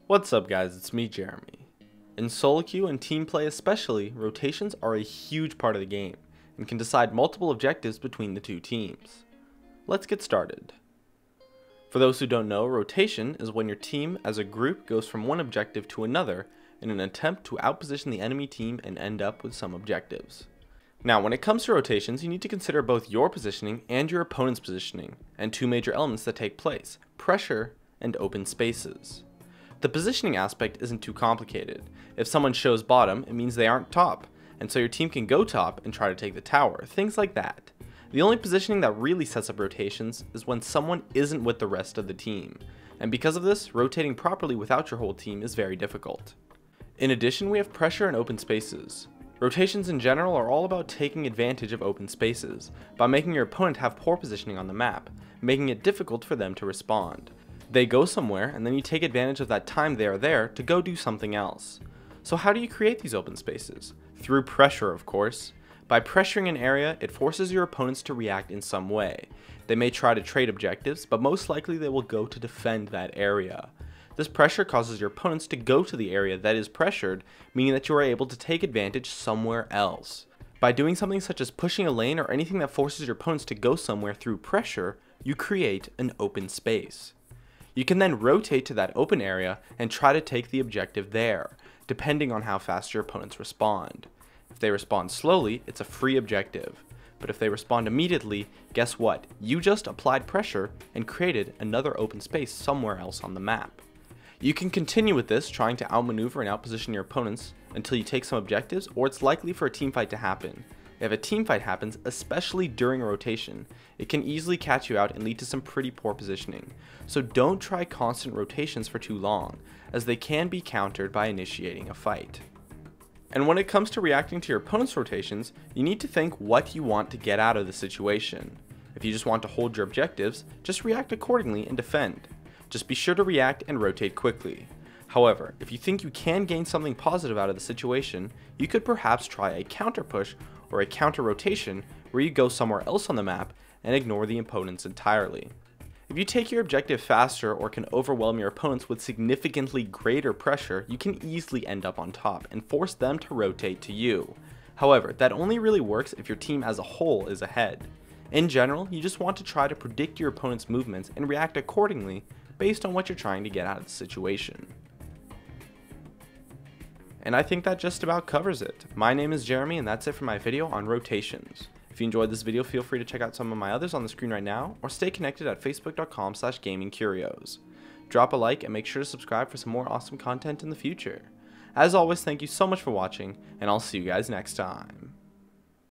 What's up guys, it's me Jeremy. In solo queue and team play especially, rotations are a huge part of the game and can decide multiple objectives between the two teams. Let's get started. For those who don't know, rotation is when your team as a group goes from one objective to another in an attempt to outposition the enemy team and end up with some objectives. Now when it comes to rotations, you need to consider both your positioning and your opponent's positioning, and two major elements that take place: pressure and open spaces. The positioning aspect isn't too complicated. If someone shows bottom, it means they aren't top, and so your team can go top and try to take the tower, things like that. The only positioning that really sets up rotations is when someone isn't with the rest of the team, and because of this, rotating properly without your whole team is very difficult. In addition, we have pressure and open spaces. Rotations in general are all about taking advantage of open spaces, by making your opponent have poor positioning on the map, making it difficult for them to respond. They go somewhere, and then you take advantage of that time they are there to go do something else. So how do you create these open spaces? Through pressure, of course. By pressuring an area, it forces your opponents to react in some way. They may try to trade objectives, but most likely they will go to defend that area. This pressure causes your opponents to go to the area that is pressured, meaning that you are able to take advantage somewhere else. By doing something such as pushing a lane or anything that forces your opponents to go somewhere through pressure, you create an open space. You can then rotate to that open area and try to take the objective there, depending on how fast your opponents respond. If they respond slowly, it's a free objective. But if they respond immediately, guess what? You just applied pressure and created another open space somewhere else on the map. You can continue with this, trying to outmaneuver and outposition your opponents until you take some objectives, or it's likely for a teamfight to happen. If a teamfight happens, especially during a rotation, it can easily catch you out and lead to some pretty poor positioning. So don't try constant rotations for too long, as they can be countered by initiating a fight. And when it comes to reacting to your opponent's rotations, you need to think what you want to get out of the situation. If you just want to hold your objectives, just react accordingly and defend. Just be sure to react and rotate quickly. However, if you think you can gain something positive out of the situation, you could perhaps try a counter push or a counter rotation where you go somewhere else on the map and ignore the opponents entirely. If you take your objective faster or can overwhelm your opponents with significantly greater pressure, you can easily end up on top and force them to rotate to you. However, that only really works if your team as a whole is ahead. In general, you just want to try to predict your opponent's movements and react accordingly based on what you're trying to get out of the situation. And I think that just about covers it. My name is Jeremy, and that's it for my video on rotations. If you enjoyed this video, feel free to check out some of my others on the screen right now, or stay connected at facebook.com/gamingcurios. Drop a like and make sure to subscribe for some more awesome content in the future. As always, thank you so much for watching, and I'll see you guys next time.